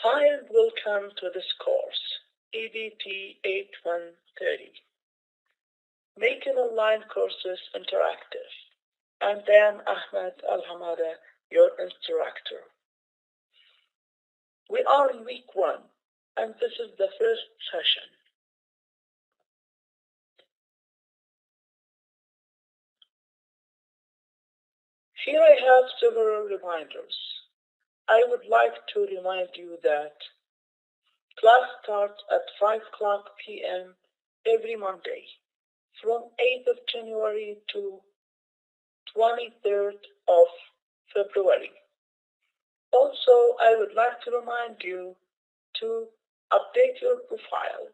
Hi and welcome to this course, EDT 8130, Making Online Courses Interactive. I'm Dan Ahmed Al-Hamada, your instructor. We are in week 1, and this is the first session. Here I have several reminders. I would like to remind you that class starts at 5 o'clock p.m. every Monday from 8th of January to 23rd of February. Also, I would like to remind you to update your profile.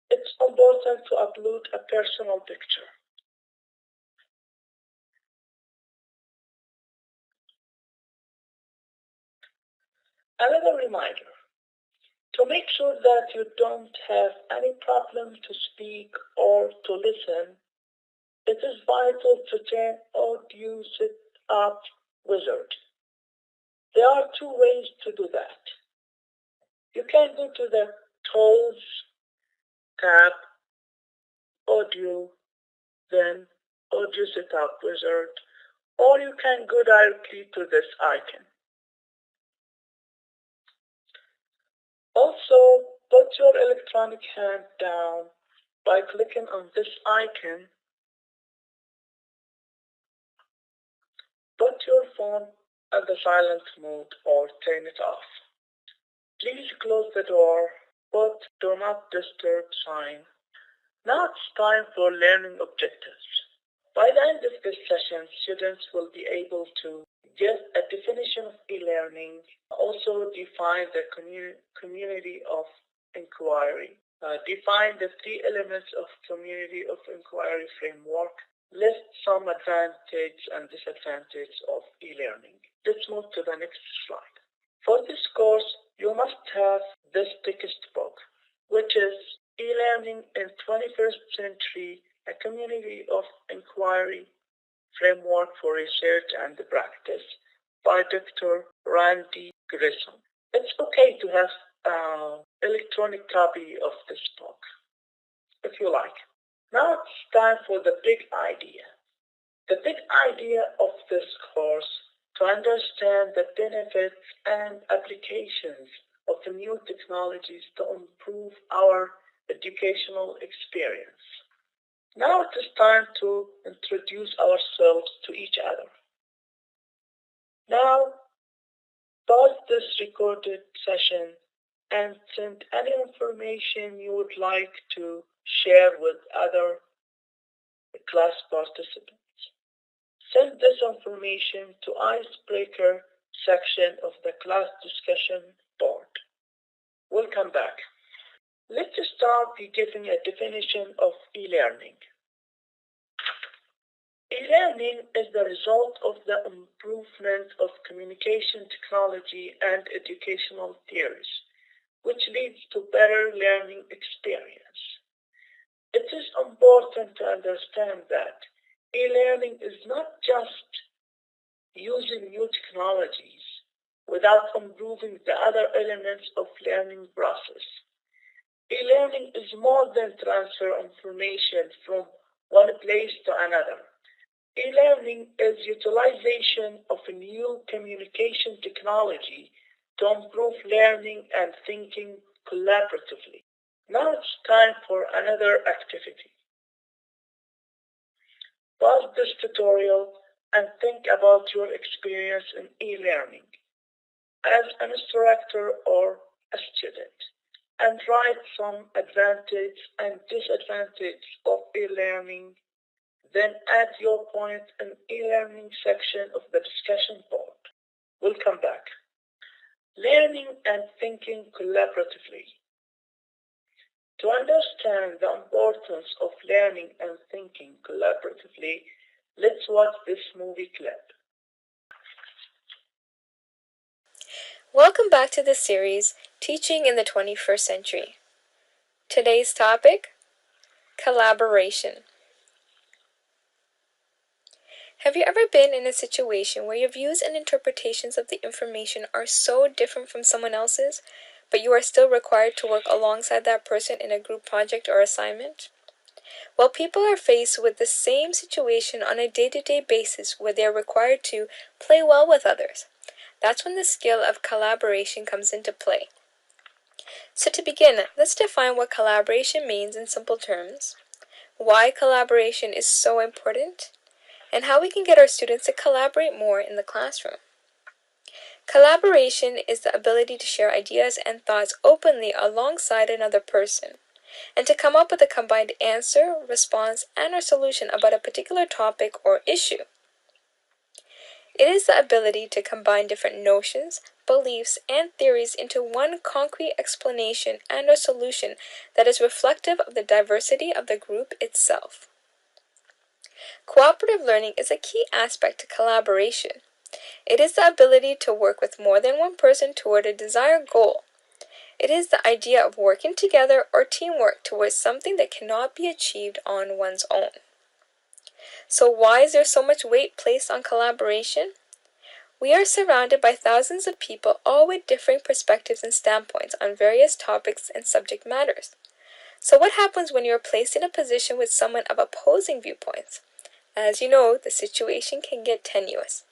It's important to upload a personal picture. Another reminder, to make sure that you don't have any problem to speak or to listen, it is vital to turn Audio Sit-Up Wizard. There are 2 ways to do that. You can go to the Tools tab, Audio, then Audio Setup Wizard, or you can go directly to this icon. Also, put your electronic hand down by clicking on this icon. Put your phone at the silent mode or turn it off. Please close the door. Put Do Not Disturb sign. Now it's time for learning objectives. By the end of this session, students will be able to give a definition of e-learning, also define the community of inquiry, define the 3 elements of community of inquiry framework, list some advantages and disadvantages of e-learning. Let's move to the next slide. For this course, you must have this textbook, which is E-Learning in 21st Century, a Community of Inquiry Framework for Research and Practice by Dr. Randy Grissom. It's okay to have an electronic copy of this book, if you like. Now it's time for the big idea. The big idea of this course to understand the benefits and applications of the new technologies to improve our educational experience. Now it is time to introduce ourselves to each other. Now, pause this recorded session and send any information you would like to share with other class participants. Send this information to Icebreaker section of the class discussion board. We'll come back. Let's start by giving a definition of e-learning. E-learning is the result of the improvement of communication technology and educational theories, which leads to better learning experience. It is important to understand that e-learning is not just using new technologies without improving the other elements of learning process. E-learning is more than transfer information from one place to another. E-learning is utilization of a new communication technology to improve learning and thinking collaboratively. Now it's time for another activity. Pause this tutorial and think about your experience in e-learning as an instructor or a student, and write some advantage and disadvantage of e-learning. Then add your point in e-learning section of the discussion board. We'll come back. Learning and thinking collaboratively. To understand the importance of learning and thinking collaboratively, let's watch this movie clip. Welcome back to the series, Teaching in the 21st Century. Today's topic, collaboration. Have you ever been in a situation where your views and interpretations of the information are so different from someone else's, but you are still required to work alongside that person in a group project or assignment? Well, people are faced with the same situation on a day-to-day basis where they are required to play well with others. That's when the skill of collaboration comes into play. So to begin, let's define what collaboration means in simple terms, why collaboration is so important, and how we can get our students to collaborate more in the classroom. Collaboration is the ability to share ideas and thoughts openly alongside another person, and to come up with a combined answer, response, and/or solution about a particular topic or issue. It is the ability to combine different notions, beliefs, and theories into one concrete explanation and/or solution that is reflective of the diversity of the group itself. Cooperative learning is a key aspect to collaboration. It is the ability to work with more than one person toward a desired goal. It is the idea of working together or teamwork towards something that cannot be achieved on one's own. So why is there so much weight placed on collaboration? We are surrounded by thousands of people, all with differing perspectives and standpoints on various topics and subject matters. So what happens when you are placed in a position with someone of opposing viewpoints? As you know, the situation can get tenuous.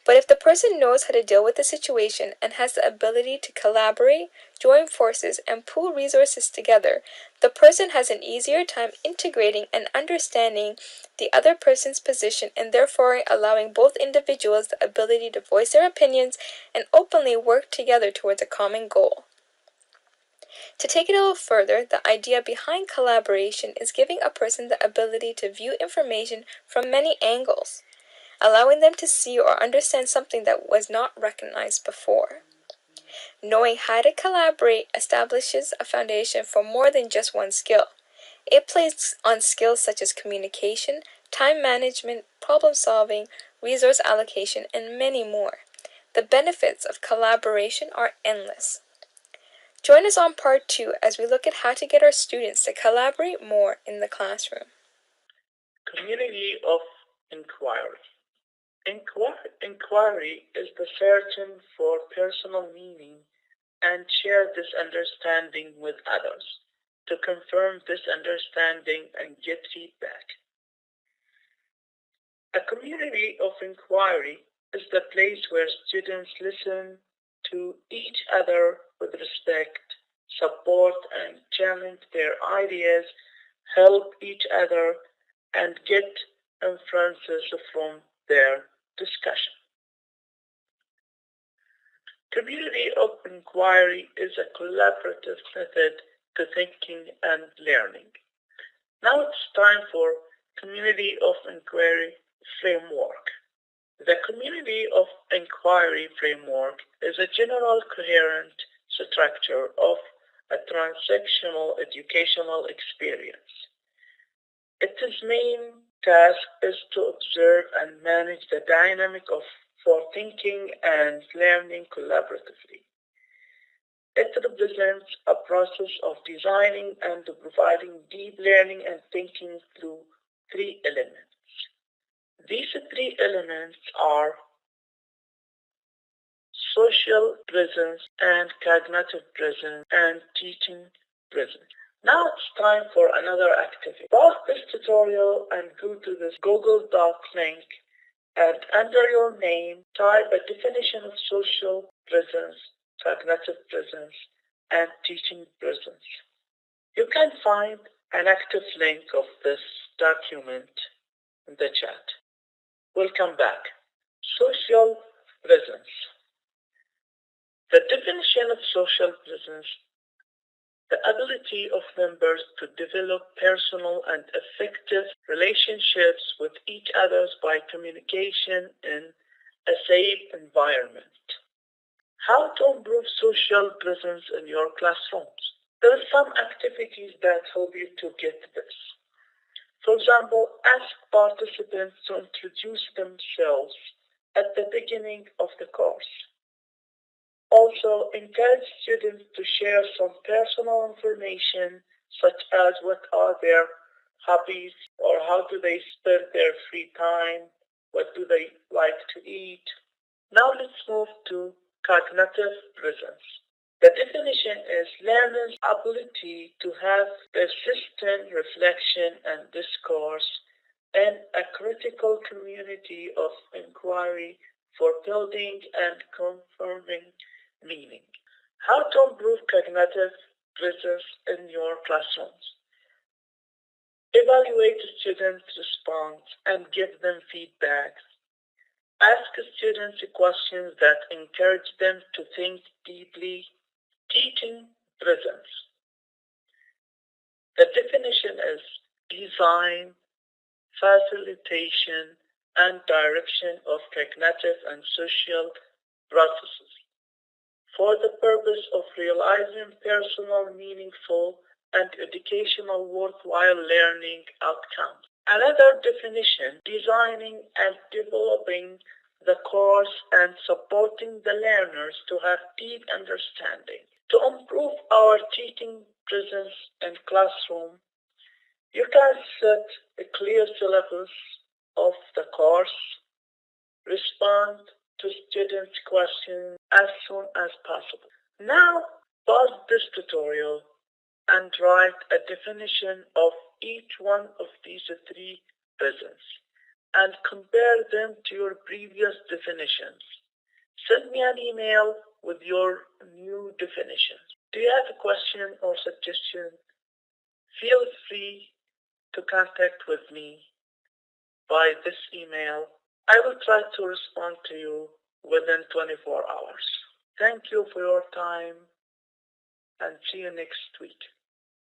But if the person knows how to deal with the situation and has the ability to collaborate, join forces, and pool resources together, the person has an easier time integrating and understanding the other person's position and therefore allowing both individuals the ability to voice their opinions and openly work together towards a common goal. To take it a little further, the idea behind collaboration is giving a person the ability to view information from many angles, allowing them to see or understand something that was not recognized before. Knowing how to collaborate establishes a foundation for more than just one skill. It plays on skills such as communication, time management, problem solving, resource allocation, and many more. The benefits of collaboration are endless. Join us on part 2 as we look at how to get our students to collaborate more in the classroom. Community of inquiry. Inquiry is the searching for personal meaning and share this understanding with others to confirm this understanding and get feedback. A community of inquiry is the place where students listen to each other with respect, support and challenge their ideas, help each other, and get inferences from their discussion. Community of inquiry is a collaborative method to thinking and learning. Now it's time for community of inquiry framework. The community of inquiry framework is a general coherent structure of a transactional educational experience. Its main task is to observe and manage the dynamic for thinking and learning collaboratively. It represents a process of designing and providing deep learning and thinking through three elements. These three elements are social presence and cognitive presence and teaching presence. Now it's time for another activity. Pause this tutorial and go to this Google Doc link and under your name type a definition of social presence, cognitive presence, and teaching presence. You can find an active link of this document in the chat. We'll come back. Social presence. The definition of social presence: the ability of members to develop personal and effective relationships with each other by communication in a safe environment. How to improve social presence in your classrooms? There are some activities that help you to get this. For example, ask participants to introduce themselves at the beginning of the course. Also, encourage students to share some personal information, such as what are their hobbies or how do they spend their free time, What do they like to eat? Now let's move to cognitive presence. The definition is learner's ability to have persistent reflection and discourse and a critical community of inquiry for building and confirming meaning. How to improve cognitive presence in your classrooms. Evaluate students' response and give them feedback. Ask students questions that encourage them to think deeply. Teaching presence. The definition is design, facilitation, and direction of cognitive and social processes for the purpose of realizing personal, meaningful, and educational worthwhile learning outcomes. Another definition, designing and developing the course and supporting the learners to have deep understanding. To improve our teaching presence in classroom, you can set a clear syllabus of the course, respond to students' questions as soon as possible. Now, pause this tutorial and write a definition of each one of these three presents and compare them to your previous definitions. Send me an email with your new definitions. Do you have a question or suggestion? Feel free to contact with me by this email. I will try to respond to you within 24 hours. Thank you for your time and see you next week.